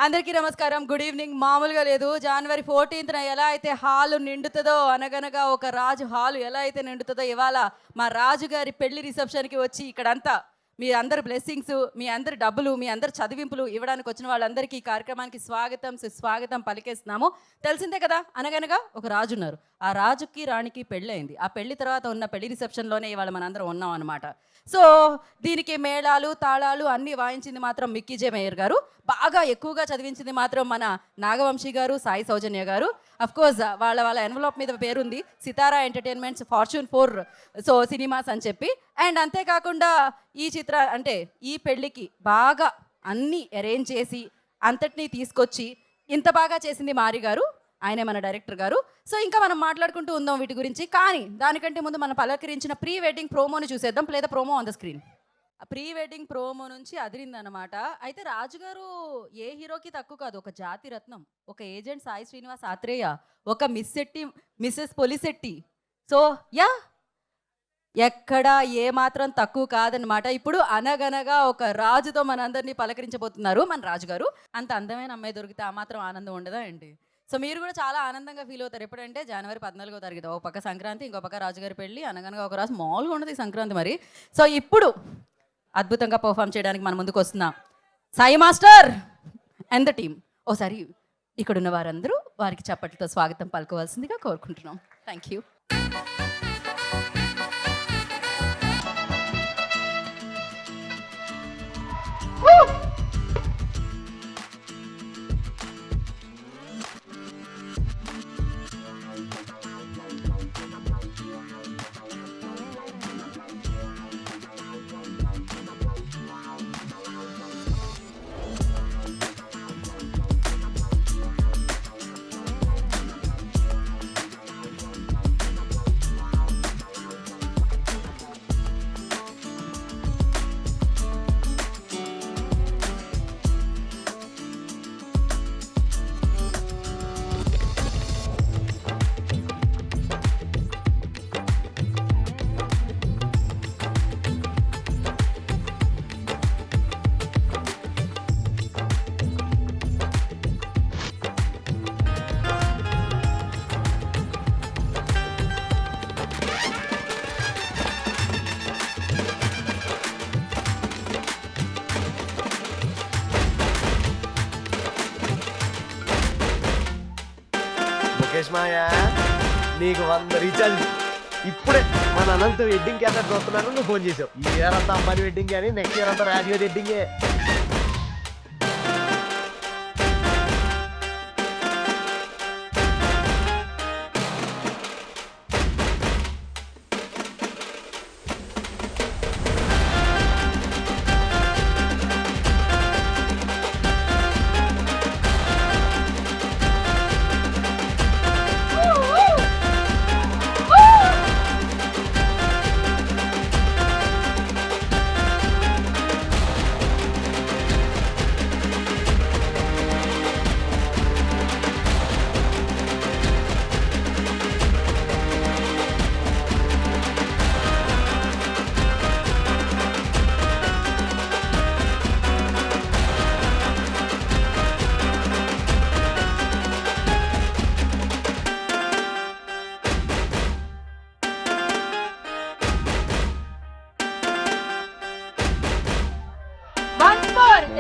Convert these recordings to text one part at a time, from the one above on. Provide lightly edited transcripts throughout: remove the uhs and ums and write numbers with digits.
అందరికీ నమస్కారం. Good evening. మామూలుగా లేదు. జనవరి 14న ఎలా అయితే హాలు నిండుతుందో, అనగనగా ఒక రాజు హాలు ఎలా అయితే నిండుతుందో, ఇవాళ మా రాజుగారి పెళ్లి రిసెప్షన్కి వచ్చి ఇక్కడంతా మీ అందరి బ్లెస్సింగ్స్, మీ అందరి డబ్బులు, మీ అందరి చదివింపులు ఇవ్వడానికి వచ్చిన వాళ్ళందరికీ ఈ కార్యక్రమానికి స్వాగతం సుస్వాగతం పలికేస్తున్నాము. తెలిసిందే కదా, అనగనగా ఒక రాజు ఉన్నారు. ఆ రాజుకి రాణికి పెళ్ళి అయింది. ఆ పెళ్లి తర్వాత ఉన్న పెళ్లి రిసెప్షన్లోనే ఇవాళ మనందరం ఉన్నాం అనమాట. సో దీనికి మేళాలు తాళాలు అన్నీ వాయించింది మాత్రం మిక్కీ జే మేయర్ గారు. బాగా ఎక్కువగా చదివించింది మాత్రం మన నాగవంశీ గారు, సాయి సౌజన్య గారు. అఫ్కోర్స్ వాళ్ళ ఎన్వలప్ మీద పేరుంది సితారా ఎంటర్టైన్మెంట్స్ ఫార్చ్యూన్ 4 సో సినిమాస్ అని చెప్పి. అండ్ అంతేకాకుండా ఈ పెళ్ళికి బాగా అన్నీ అరేంజ్ చేసి అంతటినీ తీసుకొచ్చి ఇంత బాగా చేసింది మారి గారు. ఆయనే మన డైరెక్టర్ గారు. సో ఇంకా మనం మాట్లాడుకుంటూ ఉందాం వీటి గురించి. కానీ దానికంటే ముందు మనం పలకరించిన ప్రీ వెడ్డింగ్ ప్రోమోని చూసేద్దాం. లేదా promo on the screen. Pre wedding promo నుంచి అదిరిందనమాట. అయితే రాజుగారు ఏ హీరోకి తక్కువ కాదు. ఒక జాతి రత్నం, ఒక ఏజెంట్ సాయి శ్రీనివాస్ ఆత్రేయ, ఒక మిస్సెస్ పొలిశెట్టి. సో ఎక్కడ ఏ మాత్రం తక్కువ కాదనమాట. ఇప్పుడు అనగనగా ఒక రాజుతో మనందరినీ పలకరించబోతున్నారు మన రాజుగారు. అంత అందమైన అమ్మాయి దొరికితే ఆ మాత్రం ఆనందం ఉండదా అండి? సో మీరు కూడా చాలా ఆనందంగా ఫీల్ అవుతారు. ఎప్పుడంటే జనవరి 14వ తారీఖు. ఒక పక్క సంక్రాంతి, ఇంకో పక్క రాజుగారి పెళ్ళి. అనగనగా ఒక రాజు మామూలుగా ఉండదు ఈ సంక్రాంతి మరి. సో ఇప్పుడు అద్భుతంగా పర్ఫామ్ చేయడానికి మన ముందుకు వస్తున్నాం Sai master and the team. ఓసారి ఇక్కడున్న వారందరూ వారికి చప్పట్లతో స్వాగతం పలుకోవాల్సిందిగా కోరుకుంటున్నాం. Thank you. మాయా నీకు 100 రీఛార్జ్ ఇప్పుడే మన అనంత వెడ్డింగ్ క్యాసెట్ చూస్తున్నాను. నువ్వు ఫోన్ చేసావు. ఈ ఇయర్ అంతా అమ్మాయి వెడ్డింగ్ అని, నెక్స్ట్ ఇయర్ అంతా రాజుగారి వెడ్డింగే.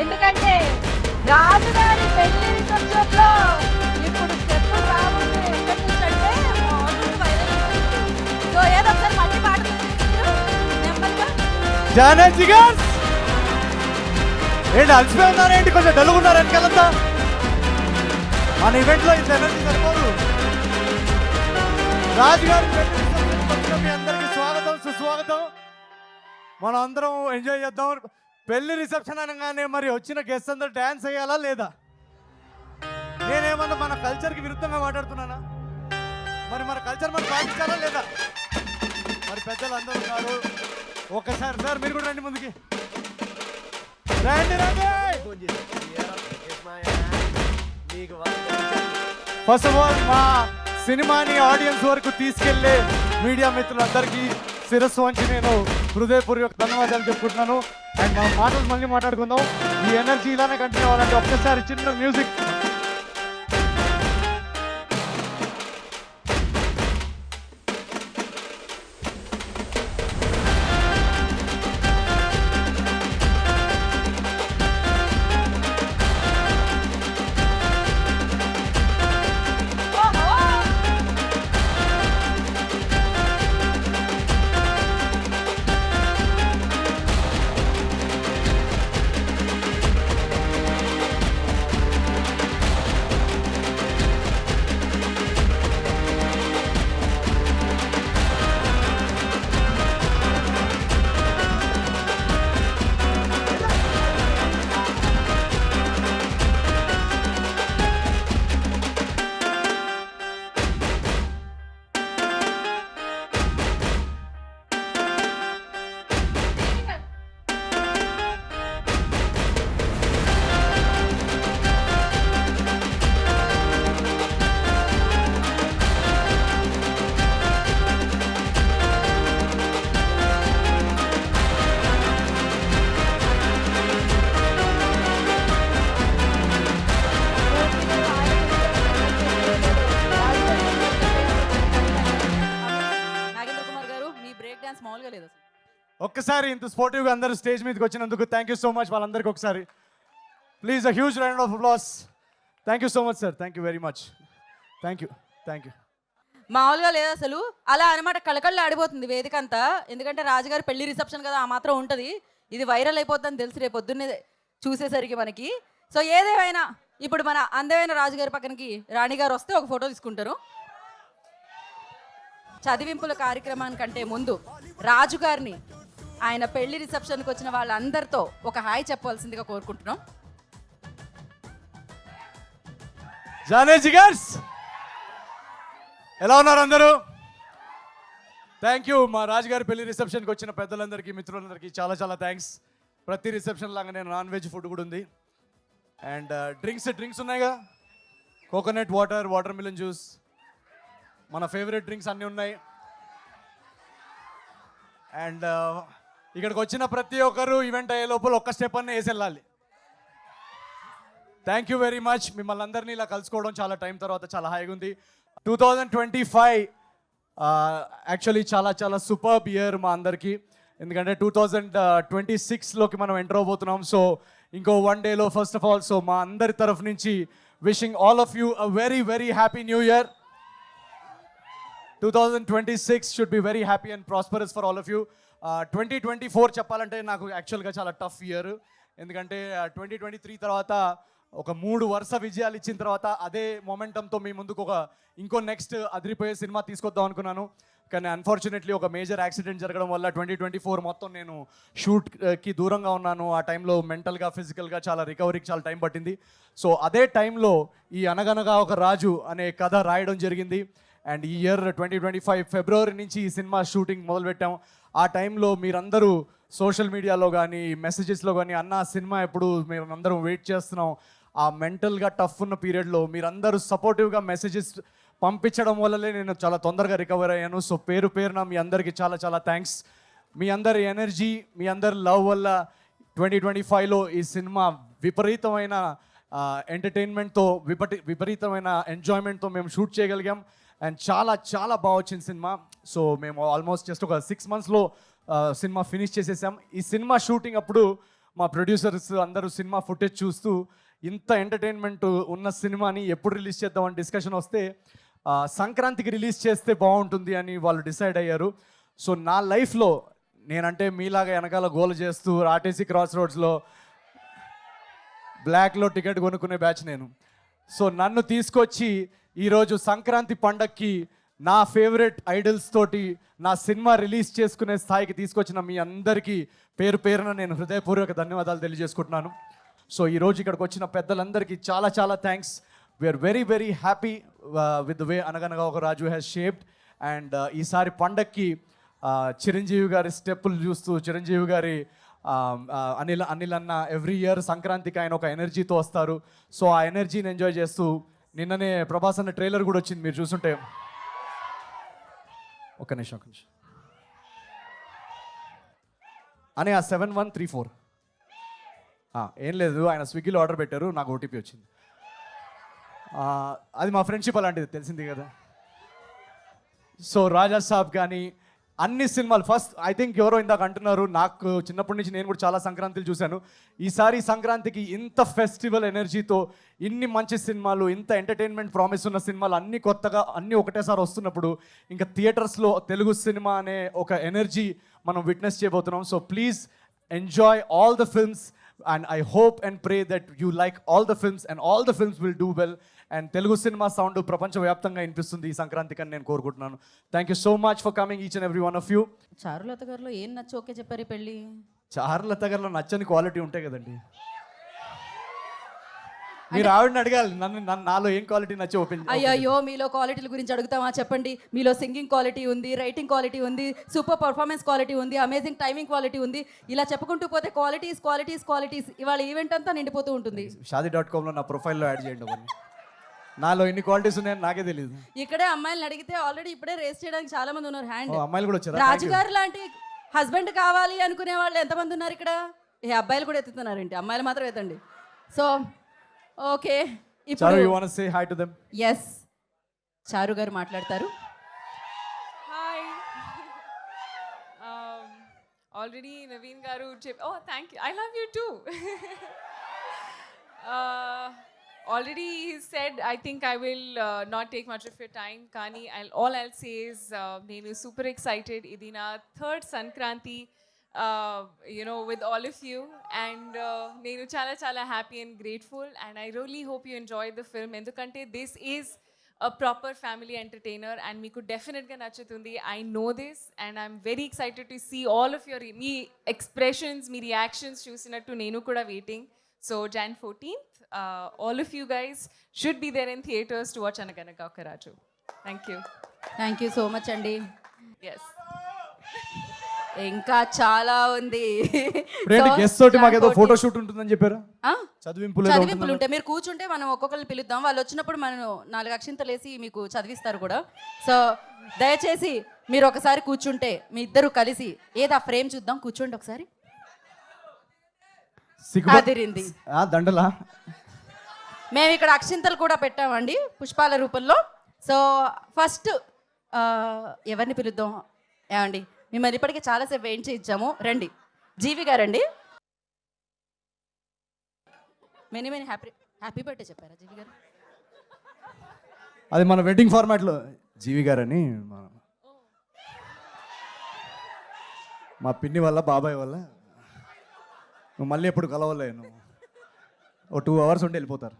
ఎందుకంటే రాజుగారి పెళ్లి రిసెప్షన్లో ఇప్పుడు స్టెప్ రాబోతుంది. ఎక్కడి నుంచి అంటే సో ఏదో ఒకసారి మళ్ళీ పాడుతుంది నెమ్మదిగా. జానకి గారు ఏంటి అలసిపోయి ఉన్నారేంటి? కొంచెం డల్లుగున్నారు వెనకాలంతా. మన ఈవెంట్లో ఇంత ఎనర్జీ సరిపోదు. రాజుగారి మీ అందరికీ స్వాగతం సుస్వాగతం. మనం అందరం ఎంజాయ్ చేద్దాం. పెళ్లి రిసెప్షన్ అనగానే మరి వచ్చిన గెస్ట్ అందరూ డ్యాన్స్ వేయాలా లేదా? నేనేమన్నా మన కల్చర్కి విరుద్ధంగా మాట్లాడుతున్నానా? మరి మన కల్చర్ మనం పాటించాలా లేదా? మరి పెద్దలు అందరూ ఉన్నారు. ఒక్కసారి సార్ మీరు కూడా రండి ముందుకి. రండి రండి. ఫస్ట్ ఆఫ్ ఆల్ మా సినిమాని ఆడియన్స్ వరకు తీసుకెళ్లే మీడియా మిత్రులందరికీ శిరస్సు వంచి నేను హృదయపూర్వక ధన్యవాదాలు చెప్పుకుంటున్నాను. అండ్ మనం మాటలు మళ్ళీ మాట్లాడుకుందాం. ఈ ఎనర్జీ ఇలానే కంటిన్యూ అవ్వాలంటే ఒక్కసారి చిన్న మ్యూజిక్. నాగేంద్ర కుమార్ గారు మీ బ్రేక్ డాన్స్ మామూలుగా లేదు అసలు. ఒక్కసారి ఇంత స్పోర్టివ్గా అందరూ స్టేజ్ మీదకి వచ్చినందుకు థ్యాంక్ యూ సో మచ్ వాళ్ళందరికీ ఒకసారి. Please a huge round of applause. Thank you so much sir. Thank you very much. Thank you. Thank you. మామూలుగా లేదు అసలు. అలా అనమాట కళకళ్ళు ఆడిపోతుంది వేదిక అంతా. ఎందుకంటే రాజుగారి పెళ్లి రిసెప్షన్ కదా, ఆ మాత్రం ఉంటుంది. ఇది వైరల్ అయిపోతుందని తెలిసి రేపు పొద్దున్నే చూసేసరికి మనకి. సో ఏదేమైనా ఇప్పుడు మన అందమైన రాజుగారి పక్కనకి రాణిగారు వస్తే ఒక ఫోటో తీసుకుంటారు. చదివింపుల కార్యక్రమానికంటే ముందు రాజుగారిని ఆయన పెళ్లి రిసెప్షన్కి వచ్చిన వాళ్ళందరితో ఒక హాయ్ చెప్పవలసిందిగా కోరుకుంటున్నాం. జానే జిగర్స్ ఎలా ఉన్నారు అందరూ? Thank you. మా రాజుగారి పెళ్లి రిసెప్షన్కి వచ్చిన పెద్దలందరికీ, మిత్రులందరికీ చాలా చాలా థ్యాంక్స్. ప్రతి రిసెప్షన్ లాగా నేను నాన్ వెజ్ ఫుడ్ కూడా ఉంది. అండ్ డ్రింక్స్ ఉన్నాయిగా, coconut water, water melon juice, మన ఫేవరెట్ డ్రింక్స్ అన్నీ ఉన్నాయి. అండ్ ఇక్కడికి వచ్చిన ప్రతి ఒక్కరు ఈవెంట్ అయ్యే లోపల ఒక్క స్టెప్ అన్నీ వేసి వెళ్ళాలి. Thank you very much. మిమ్మల్ని అందరినీ ఇలా కలుసుకోవడం చాలా టైం తర్వాత చాలా హాయిగా ఉంది. 2025 యాక్చువల్లీ చాలా చాలా సూపర్బ్ ఇయర్ మా అందరికీ. ఎందుకంటే 2026లోకి మనం ఎంటర్ అవబోతున్నాం. సో ఇంకో 1 డేలో ఫస్ట్ ఆఫ్ ఆల్, సో మా అందరి తరఫు నుంచి wishing all of you a very very happy new year. 2026 should be very happy and prosperous for all of you. 2024 చెప్పాలంటే నాకు యాక్చువల్గా చాలా టఫ్ ఇయర్. ఎందుకంటే 2023 తర్వాత ఒక 3 వరుస విజయాలు ఇచ్చిన తర్వాత అదే మొమెంటంతో మీ ముందుకు ఇంకో నెక్స్ట్ అదిరిపోయే సినిమా తీసుకొద్దాం అనుకున్నాను. కానీ అన్ఫార్చునేట్లీ ఒక మేజర్ యాక్సిడెంట్ జరగడం వల్ల 2024 మొత్తం నేను షూట్కి దూరంగా ఉన్నాను. ఆ టైంలో మెంటల్గా, ఫిజికల్గా చాలా రికవరీకి చాలా టైం పట్టింది. సో అదే టైంలో ఈ అనగనగా ఒక రాజు అనే కథ రాయడం జరిగింది. అండ్ ఈ ఇయర్ 2025 ఫిబ్రవరి నుంచి ఈ సినిమా షూటింగ్ మొదలుపెట్టాం. ఆ టైంలో మీరందరూ సోషల్ మీడియాలో కానీ మెసేజెస్లో కానీ అన్న సినిమా ఎప్పుడు మేమందరం వెయిట్ చేస్తున్నాం, ఆ మెంటల్గా టఫ్ ఉన్న పీరియడ్లో మీరందరూ సపోర్టివ్గా మెసేజెస్ పంపించడం వల్లనే నేను చాలా తొందరగా రికవర్ అయ్యాను. సో పేరున మీ అందరికీ చాలా చాలా థ్యాంక్స్. మీ అందరి ఎనర్జీ, మీ అందరి లవ్ వల్ల 2025లో ఈ సినిమా విపరీతమైన ఎంటర్టైన్మెంట్తో, విపరీతమైన ఎంజాయ్మెంట్తో మేము షూట్ చేయగలిగాం. అండ్ చాలా చాలా బాగా వచ్చింది సినిమా. సో మేము ఆల్మోస్ట్ జస్ట్ ఒక 6 monthsలో సినిమా ఫినిష్ చేసేసాం. ఈ సినిమా షూటింగ్ అప్పుడు మా ప్రొడ్యూసర్స్ అందరూ సినిమా ఫుటేజ్ చూస్తూ ఇంత ఎంటర్టైన్మెంట్ ఉన్న సినిమాని ఎప్పుడు రిలీజ్ చేద్దామని డిస్కషన్ వస్తే సంక్రాంతికి రిలీజ్ చేస్తే బాగుంటుంది అని వాళ్ళు డిసైడ్ అయ్యారు. సో నా లైఫ్లో నేనంటే మీలాగా వెనకాల గోల్ చేస్తూ ఆర్టీసీ క్రాస్ రోడ్స్లో బ్లాక్లో టికెట్ కొనుక్కునే బ్యాచ్ నేను. సో నన్ను తీసుకొచ్చి ఈరోజు సంక్రాంతి పండక్కి నా ఫేవరెట్ ఐడల్స్ తోటి నా సినిమా రిలీజ్ చేసుకునే స్థాయికి తీసుకొచ్చిన మీ అందరికీ పేరున నేను హృదయపూర్వక ధన్యవాదాలు తెలియజేసుకుంటున్నాను. సో ఈరోజు ఇక్కడికి వచ్చిన పెద్దలందరికీ చాలా చాలా thanks. We are very very happy with the way Anaganaga Oka Raju has shaped. And ఈసారి పండక్కి చిరంజీవి గారి స్టెప్పులు చూస్తూ, చిరంజీవి గారి అనిల్ అన్న ఎవ్రీ ఇయర్ సంక్రాంతికి ఆయన ఒక ఎనర్జీతో వస్తారు. సో ఆ ఎనర్జీని ఎంజాయ్ చేస్తూ నిన్ననే ప్రభాస్ అన్న ట్రైలర్ కూడా వచ్చింది, మీరు చూసుంటే. ఒక నిమిషం అని ఆ 7134 ఏం లేదు, ఆయన స్విగ్గీలో ఆర్డర్ పెట్టారు, నాకు ఓటీపీ వచ్చింది. అది మా ఫ్రెండ్షిప్ అలాంటిది, తెలిసింది కదా. సో రాజా సాబ్ కానీ అన్ని సినిమాలు ఫస్ట్ ఐ థింక్ ఎవరో ఇందాక అంటున్నారు, నాకు చిన్నప్పటి నుంచి నేను కూడా చాలా సంక్రాంతులు చూశాను. ఈసారి సంక్రాంతికి ఇంత ఫెస్టివల్ ఎనర్జీతో ఇన్ని మంచి సినిమాలు, ఇంత ఎంటర్టైన్మెంట్ ప్రామిస్ ఉన్న సినిమాలు అన్నీ కొత్తగా అన్నీ ఒకటేసారి వస్తున్నప్పుడు ఇంకా థియేటర్స్లో తెలుగు సినిమా అనే ఒక ఎనర్జీ మనం విట్నెస్ చేయబోతున్నాం. So please enjoy all the films and I hope and pray that you like all the films and all the films will do well and Telugu cinema sound ప్రపంచవ్యాప్తంగా వినిపిస్తుంది ఈ సంక్రాంతికి అని నేను కోరుకుంటున్నాను. Thank you so much for coming each and every one of you. Charulatha గారిలో ఏం నచ్చి ఓకే చెప్పారు ఈ పెళ్ళి? చారులత గారిలో నచ్చని క్వాలిటీ ఉంటాయి కదండి. మీరు ఆవిడని అడగాలి, నాలో ఏం క్వాలిటీ నచ్చి ఓపెన్. అయ్యో మీలో క్వాలిటీల గురించి అడుగుతామా చెప్పండి. మీలో సింగింగ్ క్వాలిటీ ఉంది, రైటింగ్ క్వాలిటీ ఉంది, సూపర్ పర్ఫార్మెన్స్ క్వాలిటీ ఉంది, అమేజింగ్ టైమింగ్ క్వాలిటీ ఉంది. ఇలా చెప్పుకుంటూ పోతే క్వాలిటీస్ ఇవాళ ఈవెంట్ అంతా నిండిపోతూ ఉంటుంది. Shaadi.comలో నా ప్రొఫైల్లో యాడ్ చేయండి అవన్నీ. నాలో ఎన్ని క్వాలిటీస్ ఉన్నాయని నాకే తెలియదు. ఇక్కడే అమ్మాయిలను అడిగితే ఆల్రెడీ ఇప్పుడే రేస్ చేయడానికి చాలా మంది ఉన్నారు హ్యాండ్. అమ్మాయిలు కూడా వచ్చారు. రాజుగారు లాంటి హస్బెండ్ కావాలి అనుకునే వాళ్ళు ఎంతమంది ఉన్నారు ఇక్కడ? ఏ అబ్బాయిలు కూడా ఎత్తుతున్నారేంటి? అమ్మాయిలు మాత్రం ఎత్తండి. సో ఓకే, చారు, you want to say hi to them? yes, చారు గారు మాట్లాడతారు. Hi. Already Naveen garu oh thank you, I love you too. Already he said I think I will not take much of your time kani all I'll say is nenu super excited, idi na third Sankranti you know with all of you and nenu chala happy and grateful and I really hope you enjoy the film endukante this is a proper family entertainer and meeku definitely ga nachutundi. I know this and I'm very excited to see all of your me expressions, me reactions chusinattu nenu kuda waiting. So Jan 14th all of you guys should be there in theaters to watch Anaganaka Okaraju. Thank you so much అండి. Yes. ఇంకా చాలా ఉంది. Guest తోటి మాకేదో photo shoot ఉంటుందని చెప్పారు. చదివింపులు ఉంటే మీరు కూర్చుంటే మనం ఒక్కొక్కరిని పిలుద్దాం. వాళ్ళు వచ్చినప్పుడు మనం 4 అక్షింతలు వేసి మీకు చదివిస్తారు కూడా. సో దయచేసి మీరు ఒకసారి కూర్చుంటే మీ ఇద్దరు కలిసి ఏదా ఫ్రేమ్ చూద్దాం. కూర్చోండి ఒకసారి. అదిరింది దండలా. మేము ఇక్కడ అక్షింతలు కూడా పెట్టామండి పుష్పాల రూపంలో. సో ఫస్ట్ ఎవరిని పిలుద్దాం? ఏమండి, మిమ్మల్ని ఇప్పటికే చాలాసేపు వెయిట్ చేయించాము. రండి, జీవి గారండి. మెనీ హ్యాపీ బర్త్డే చెప్పారా జీవి గారు? అది మన వెడ్డింగ్ ఫార్మాట్లో జీవి గారని మా పిన్ని వల్ల బాబాయ్ వల్ల నువ్వు మళ్ళీ ఎప్పుడు కలవలేను. ఓ 2 hours ఉండి వెళ్ళిపోతారు.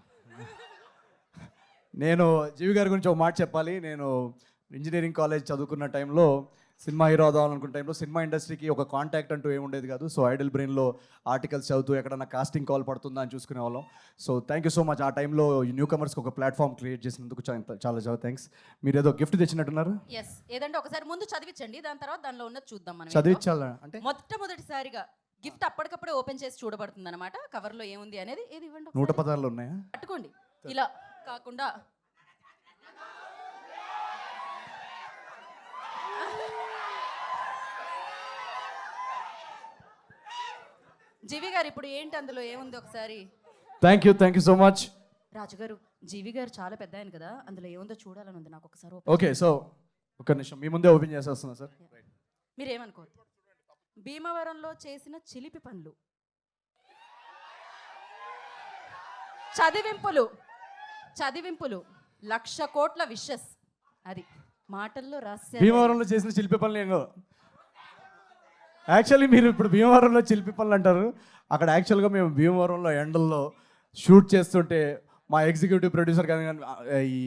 నేను జీవి గారి గురించి ఒక మాట చెప్పాలి. నేను ఇంజనీరింగ్ కాలేజ్ చదువుకున్న టైంలో సినిమా హీరో అవుదామనుకున్న టైంలో సినిమా ఇండస్ట్రీకి ఒక కాంటాక్ట్ అంటూ ఏముండేది కాదు. సో ఐడల్ బ్రెయిన్లో ఆర్టికల్స్ చదువుతూ ఎక్కడన్నా కాస్టింగ్ కాల్ పడుతుందా అని చూసుకునే వాళ్ళం. So thank you so much. ఆ టైంలో న్యూ కమర్స్కి ఒక ప్లాట్ఫామ్ క్రియేట్ చేసినందుకు చాలా థ్యాంక్స్. మీరు ఏదో గిఫ్ట్ తెచ్చినట్టున్నారు. ఎస్, ఏదంటే ఒకసారి ముందు చదివించండి, దాని తర్వాత దానిలో ఉన్నది చూద్దాం. మనం చదివించాలా అంటే మొట్టమొదటిసారిగా గిఫ్ట్ అప్పటికప్పుడే ఓపెన్ చేసి చూడబడుతుంది అనమాట. కవర్లో ఏముంది అనేది. ఏది ఇవ్వండి. 116 ఉన్నాయా? పట్టుకోండి. ఇలా కాకుండా జీవి గారు ఇప్పుడు ఏంటి అందులో ఏముంది ఒకసారి? Thank you so much. రాజుగారు, జీవి గారు చాలా పెద్ద ఆయన కదా, అందులో ఏముందో చూడాలని ఉంది నాకు. ఒకసారి ఓకే, సో ఒక నిమిషం మీ ముందే ఓపెన్ చేసేస్తున్నా సార్. మీరేమనుకోవద్దు. భీమవరంలో చేసిన చిలిపి పనులు, చదివింపులు 1,00,000 కోట్ల విషెస్. అది మాటల్లో రాశారు. భీమవరంలో చేసిన శిల్పి పనులు ఏంగో. యాక్చువల్లీ మీరు ఇప్పుడు భీమవరంలో శిల్పి పనులు అంటారు. అక్కడ యాక్చువల్గా మేము భీమవరంలో ఎండల్లో షూట్ చేస్తుంటే మా ఎగ్జిక్యూటివ్ ప్రొడ్యూసర్ కానీ ఈ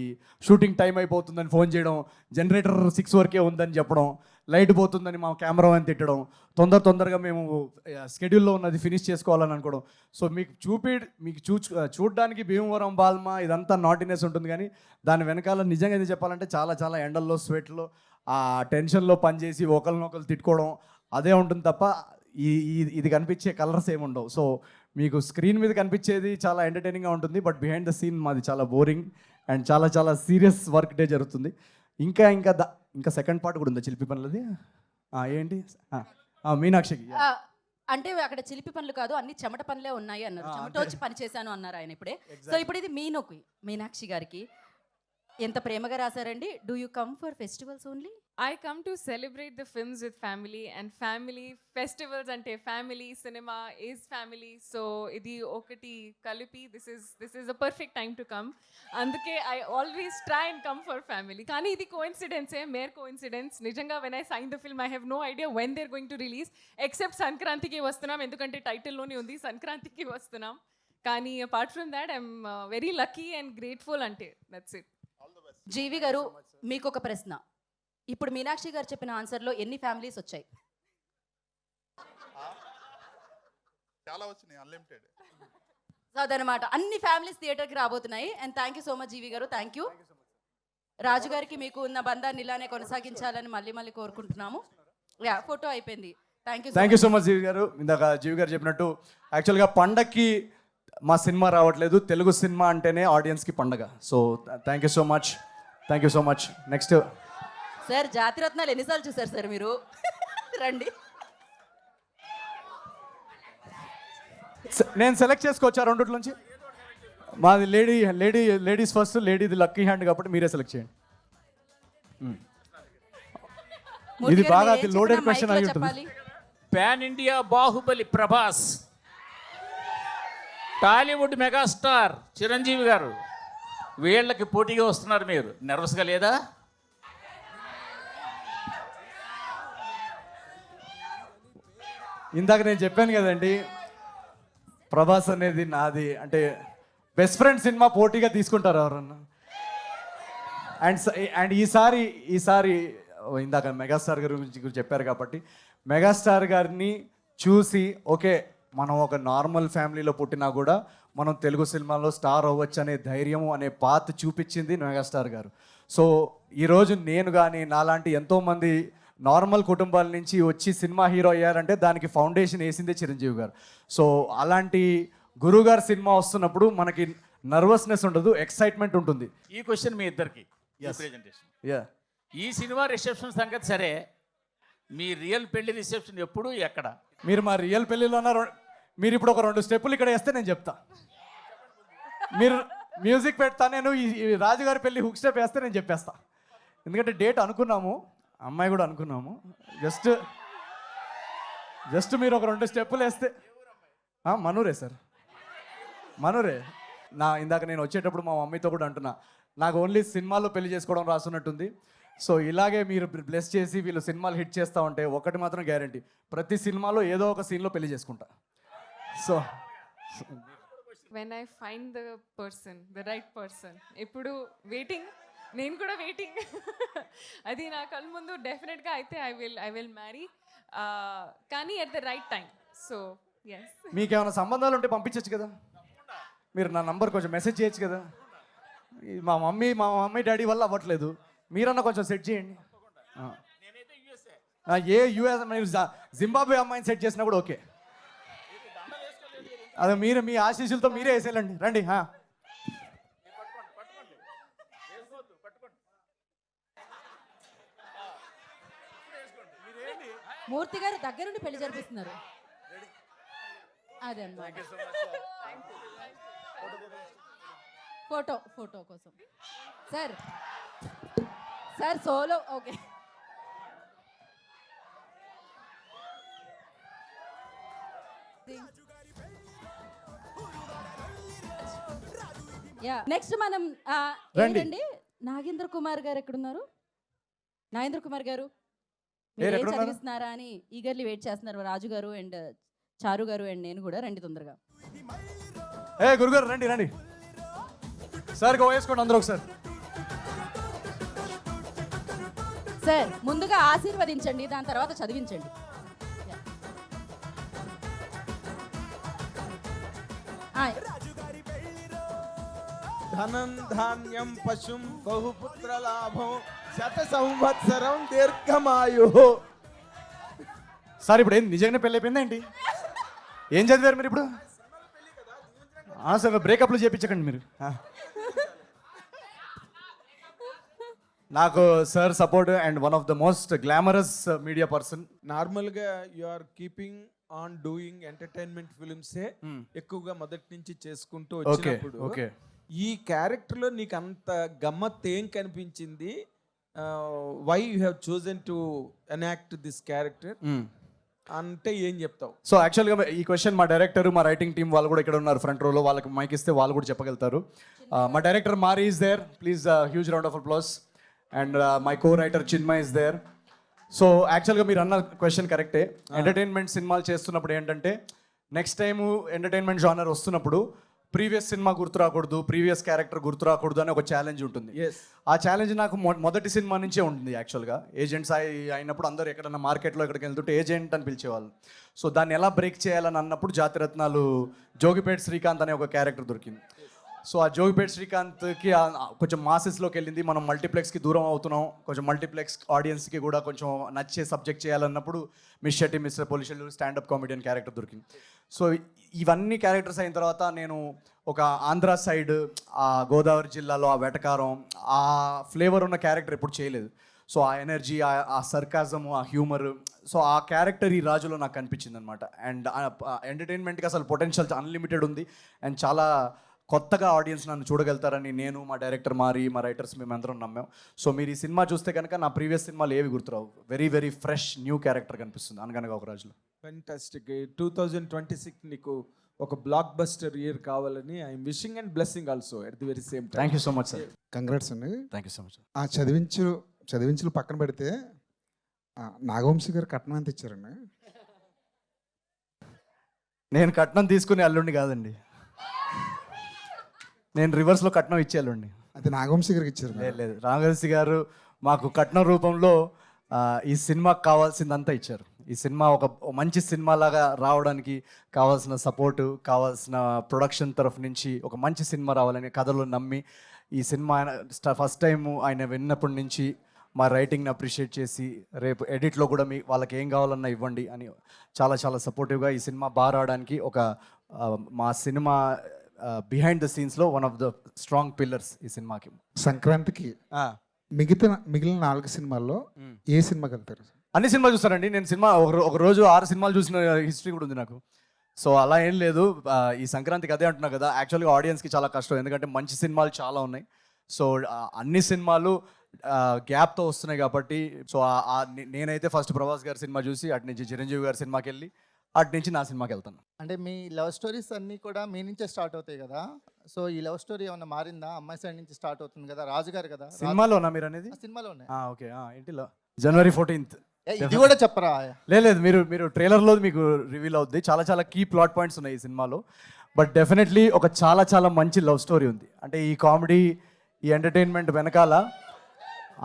షూటింగ్ టైం అయిపోతుందని ఫోన్ చేయడం, జనరేటర్ 6 వరకే ఉందని చెప్పడం, లైట్ పోతుందని మా కెమెరా అని తిట్టడం, తొందరగా మేము స్కెడ్యూల్లో ఉన్నది ఫినిష్ చేసుకోవాలని అనుకోవడం. సో మీకు చూడడానికి భీమవరం బాల్మా ఇదంతా నాటినెస్ ఉంటుంది, కానీ దాని వెనకాల నిజంగా ఏది చెప్పాలంటే చాలా ఎండల్లో స్వెట్లో ఆ టెన్షన్లో పనిచేసి ఒకరినొకరు తిట్టుకోవడం అదే ఉంటుంది తప్ప ఇది కనిపించే కలర్స్ ఏమి ఉండవు. సో మీకు స్క్రీన్ మీద కనిపించేది చాలా ఎంటర్టైనింగ్గా ఉంటుంది, బట్ బిహైండ్ ద సీన్ మాది చాలా బోరింగ్ అండ్ చాలా సీరియస్ వర్క్ డే జరుగుతుంది. ఇంకా సెకండ్ పార్ట్ కూడా ఉందా శిల్పి పనులది? ఏంటి మీనాక్షికి అంటే అక్కడ చిలిపి పనులు కాదు, అన్ని చెమట పనులే ఉన్నాయి అన్నారు. చెమట వచ్చి పని చేశాను అన్నారు ఆయన ఇప్పుడే. సో ఇప్పుడు ఇది మీనాక్షి గారికి ఎంత ప్రేమగా రాశారండి. Do you come for festivals only? I come to celebrate the films with family, and family festivals ante family cinema is family, so idi okati kalipi this is a perfect time to come. Anduke I always try and come for family, kani idi coincidence mere coincidence. Nijanga when I signed the film I have no idea when they're going to release, except Sankranti ki vastunam endukante title loni undi Sankranti ki vastunam. Kani apart from that I'm very lucky and grateful ante, that's it. జీవి గారు మీకు ఒక ప్రశ్న. ఇప్పుడు మీనాక్షి గారు చెప్పిన ఆన్సర్లో ఎన్ని families వచ్చాయి? చాలా వచ్చినాయి, అన్లిమిటెడ్. అదనమాట, అన్ని ఫ్యామిలీస్ థియేటర్కి రాబోతున్నాయి. And thank you so much GV గారు, థ్యాంక్ యూ. రాజు గారికి మీకు ఉన్న బంధాన్ని ఇలానే కొనసాగించాలని మళ్ళీ కోరుకుంటున్నాము. యా, ఫోటో అయిపోయింది. Thank you so much GV గారు. ఇందాక జీవి గారు చెప్పినట్టు యాక్చువల్గా పండక్కి మా సినిమా రావట్లేదు, తెలుగు సినిమా అంటేనే ఆడియన్స్కి పండగ. So thank you so much, thank you so much. Next sir, జాతిరత్నాలు ఎన్నిసార్లు చూసారు సార్ మీరు? రండి. నేను సెలెక్ట్ చేసుకోవచ్చా రెండిట్లోంచి? మాది లేడీస్ ఫస్ట్, లేడీది లక్కీ హ్యాండ్ కాబట్టి మీరే సెలెక్ట్ చేయండి. ఇది బాగా లోడెడ్ క్వశ్చన్ అయి ఉంటుంది. Pan India Baahubali Prabhas, Tollywood megastar Chiranjeevi గారు, వీళ్ళకి పోటీగా వస్తున్నారు. మీరు నర్వస్గా లేదా? ఇందాక నేను చెప్పాను కదండి, ప్రభాస్ అనేది నాది అంటే బెస్ట్ ఫ్రెండ్ సినిమా పోటీగా తీసుకుంటారు ఎవరన్నా. అండ్ ఈసారి ఇందాక మెగాస్టార్ గారి గురించి చెప్పారు కాబట్టి మెగాస్టార్ గారిని చూసి ఓకే మనం ఒక నార్మల్ ఫ్యామిలీలో పుట్టినా కూడా మనం తెలుగు సినిమాలో స్టార్ అవ్వచ్చు అనే ధైర్యం అనే పాత్ చూపించింది మెగాస్టార్ గారు. సో ఈరోజు నేను కానీ నాలాంటి ఎంతోమంది నార్మల్ కుటుంబాల నుంచి వచ్చి సినిమా హీరో అయ్యారంటే దానికి ఫౌండేషన్ వేసిందే చిరంజీవి గారు. సో అలాంటి గురుగారు సినిమా వస్తున్నప్పుడు మనకి నర్వస్నెస్ ఉండదు, ఎక్సైట్మెంట్ ఉంటుంది. ఈ క్వశ్చన్ మీ ఇద్దరికి ప్రెజెంటేషన్. ఈ సినిమా రిసెప్షన్ సంగతి సరే, మీ రియల్ పెళ్లి రిసెప్షన్ ఎప్పుడు ఎక్కడ? మీరు మా రియల్ పెళ్ళిలో మీరు ఇప్పుడు ఒక 2 స్టెప్పులు ఇక్కడ వేస్తే నేను చెప్తా. మీరు మ్యూజిక్ పెడతా, నేను ఈ రాజుగారి పెళ్ళి హుక్ స్టెప్ వేస్తే నేను చెప్పేస్తా. ఎందుకంటే డేట్ అనుకున్నాము, అమ్మాయి కూడా అనుకున్నాము. జస్ట్ మీరు ఒక 2 స్టెప్పులు వేస్తే. మనూరే సార్, మనూరే. ఇందాక నేను వచ్చేటప్పుడు మా మమ్మీతో కూడా అంటున్నా, నాకు ఓన్లీ సినిమాలో పెళ్లి చేసుకోవడం రాసున్నట్టుంది. సో ఇలాగే మీరు బ్లెస్ చేసి వీళ్ళు సినిమాలు హిట్ చేస్తూ ఉంటే ఒకటి మాత్రం గ్యారంటీ, ప్రతి సినిమాలో ఏదో ఒక సీన్లో పెళ్లి చేసుకుంటా. So when I find the right person, ఇప్పుడు వెయిటింగ్, నేను కూడా వెయిటింగ్. అది నా కళ్ళ ముందు డెఫినెట్గా అయితే ఐ విల్ మ్యారీ, కానీ at the right time. So yes. మీకు ఏమైనా సంబంధాలు ఉంటే పంపించచ్చు కదా, మీరు నా నంబర్ కొంచెం మెసేజ్ చేయొచ్చు కదా. మా మమ్మీ డాడీ వల్ల అవ్వట్లేదు, మీరన్నా కొంచెం సెట్ చేయండి. యూఎస్ మీరు జింబాబ్వే అమ్మాయిని సెట్ చేసినా కూడా ఓకే. అదే మీరు మీ ఆశీస్సులతో మీరే వేసేయాలండి. రండి. మూర్తి గారు దగ్గరుండి పెళ్లి జరిపిస్తున్నారు. అదే అన్నమాట. ఫోటో కోసం సార్ సోలో. ఓకే, నెక్స్ట్ మనం ఏంటండి, నాగేంద్ర కుమార్ గారు ఎక్కడున్నారు? నాగేంద్ర కుమార్ గారు మీరు ఏం చదివిస్తున్నారా అని ఈగర్లీ వెయిట్ చేస్తున్నారు రాజు గారు అండ్ చారు గారు అండ్ నేను కూడా. రండి తొందరగా. గురుగారు రండి. సార్ వేసుకోండి అందరూ ఒకసారి. సార్ ముందుగా ఆశీర్వదించండి, దాని తర్వాత చదివించండి. ధనం ధాన్యం పశుం బహుపుత్ర లాభం శత సంవత్సరం దీర్ఘమాయు. సార్ ఇప్పుడు ఏం నిజంగానే పెళ్ళి అయిపోయిందా ఏంటి? ఏం చదివారు మీరు ఇప్పుడు? సార్ బ్రేకప్లు చేయించకండి మీరు. నాకు sir support and one of the most glamorous media person. నార్మల్గా you are keeping on doing entertainment ఫిల్మ్సే ఎక్కువగా మొదటి నుంచి చేసుకుంటూ ఓకే వచ్చినప్పుడు ఓకే. ఈ క్యారెక్టర్లో నీకు అంత గమ్మత్ ఏం కనిపించింది? Why you have chosen to enact this character అంటే ఏం చెప్తావు? సో యాక్చువల్గా ఈ క్వశ్చన్ మా డైరెక్టర్, మా రైటింగ్ టీం వాళ్ళు కూడా ఇక్కడ ఉన్నారు ఫ్రంట్ రోలో. వాళ్ళకి మైక్ ఇస్తే వాళ్ళు కూడా చెప్పగలుగుతారు. మా director Mari is there, please huge round of applause. And my co writer Chinmay is there. So యాక్చువల్గా మీరు అన్న క్వశ్చన్ కరెక్టే. ఎంటర్టైన్మెంట్ సినిమాలు చేస్తున్నప్పుడు ఏంటంటే నెక్స్ట్ టైం ఎంటర్టైన్మెంట్ జానర్ వస్తున్నప్పుడు ప్రీవియస్ సినిమా గుర్తు రాకూడదు, ప్రీవియస్ క్యారెక్టర్ గుర్తు రాకూడదు అని ఒక ఛాలెంజ్ ఉంటుంది. ఆ ఛాలెంజ్ నాకు మొదటి సినిమా నుంచే ఉంటుంది. యాక్చువల్గా ఏజెంట్స్ అయినప్పుడు అందరూ ఎక్కడన్నా మార్కెట్లో ఎక్కడికి వెళ్తుంటే ఏజెంట్ అని పిలిచేవాళ్ళు. సో దాన్ని ఎలా బ్రేక్ చేయాలని అన్నప్పుడు జాతిరత్నాలు జోగిపేట శ్రీకాంత్ అనే ఒక క్యారెక్టర్ దొరికింది. సో ఆ జోగిపేట శ్రీకాంత్కి కొంచెం మాసెస్లోకి వెళ్ళింది. మనం మల్టీప్లెక్స్కి దూరం అవుతున్నాం, కొంచెం మల్టీప్లెక్స్ ఆడియన్స్కి కూడా కొంచెం నచ్చే సబ్జెక్ట్ చేయాలన్నప్పుడు మిస్ షెట్టి, మిస్టర్ పొలిషన్లు, స్టాండప్ కామెడియన్ క్యారెక్టర్ దొరికింది. సో ఇవన్నీ క్యారెక్టర్స్ అయిన తర్వాత నేను ఒక ఆంధ్ర సైడ్, ఆ గోదావరి జిల్లాలో ఆ వెటకారం, ఆ ఫ్లేవర్ ఉన్న క్యారెక్టర్ ఎప్పుడు చేయలేదు. సో ఆ ఎనర్జీ, ఆ సర్కాజము, ఆ హ్యూమర్, సో ఆ క్యారెక్టర్ ఈ రాజులో నాకు కనిపించింది అనమాట. అండ్ ఎంటర్టైన్మెంట్కి అసలు పొటెన్షియల్ అన్లిమిటెడ్ ఉంది. అండ్ చాలా కొత్తగా ఆడియన్స్ నన్ను చూడగలుగుతారని నేను, మా డైరెక్టర్ మారి, మా రైటర్స్ మేమందరం నమ్మాం. సో మీరు ఈ సినిమా చూస్తే కనుక నా ప్రీవియస్ సినిమాలు ఏవి గుర్తురావు. Very very fresh new character కనిపిస్తుంది అనగనగా ఒక రాజులో. ఫెంటాస్టిక్. 2026 నీకు ఒక బ్లాక్ బస్టర్ ఇయర్ కావాలని I'm wishing and blessing also at the very same time. Thank you so much sir. Congrats అండి. Thank you so much. ఆ చదివించులు పక్కన పెడితే నాగవంశీ గారు కట్నం ఎంత ఇచ్చారండి? నేను కట్నం తీసుకునే అల్లుండి కాదండి, నేను రివర్స్లో కట్నం ఇచ్చేయాలండి. అది నాగవంశీ గారికి ఇచ్చారు. లేదు, రామగల్సి గారు మాకు కట్నం రూపంలో ఈ సినిమాకి కావాల్సిందంతా ఇచ్చారు. ఈ సినిమా ఒక మంచి సినిమాలాగా రావడానికి కావాల్సిన సపోర్టు, కావాల్సిన ప్రొడక్షన్ తరఫు నుంచి ఒక మంచి సినిమా రావాలని కథలో నమ్మి ఈ సినిమా ఫస్ట్ టైం ఆయన విన్నప్పటి నుంచి మా రైటింగ్ని అప్రిషియేట్ చేసి రేపు ఎడిట్లో కూడా వాళ్ళకి ఏం కావాలన్నా ఇవ్వండి అని చాలా చాలా సపోర్టివ్గా ఈ సినిమా బాగా రావడానికి ఒక మా సినిమా బిహైండ్ ద సీన్స్లో one of the strong pillars ఈ సినిమాకి. సంక్రాంతికి మిగిలిన 4 సినిమాల్లో ఏ సినిమాకి వెళ్తారు? అన్ని సినిమాలు చూస్తారండి. నేను సినిమా ఒక రోజు 6 సినిమాలు చూసిన హిస్టరీ కూడా ఉంది నాకు. సో అలా ఏం లేదు. ఈ సంక్రాంతికి అదే అంటున్నా కదా, యాక్చువల్గా ఆడియన్స్కి చాలా కష్టం, ఎందుకంటే మంచి సినిమాలు చాలా ఉన్నాయి. సో అన్ని సినిమాలు గ్యాప్తో వస్తున్నాయి కాబట్టి, సో నేనైతే ఫస్ట్ ప్రభాస్ గారి సినిమా చూసి అటు నుంచి చిరంజీవి గారి సినిమాకి వెళ్ళి అటు నుంచి నా సినిమాకి వెళ్తాను. అంటే మీ లవ్ స్టోరీస్ అన్నీ కూడా మీ నుంచే స్టార్ట్ అవుతాయి కదా. సో ఈ లవ్ స్టోరీ ఏమన్నా మారిందా? అమ్మాయి సైడ్ నుంచి స్టార్ట్ అవుతుంది కదా, రాజుగారు కదా. సినిమాలోనా మీరు అనేది? సినిమాలోనే. ఓకే. ఏంటిలో January 14th. ఇది కూడా చెప్పరా? లేదు, మీరు ట్రైలర్లో మీకు రివీల్ అవుద్ది. చాలా చాలా కీ ప్లాట్ పాయింట్స్ ఉన్నాయి ఈ సినిమాలో. బట్ డెఫినెట్లీ ఒక చాలా చాలా మంచి లవ్ స్టోరీ ఉంది. అంటే ఈ కామెడీ, ఈ ఎంటర్టైన్మెంట్ వెనకాల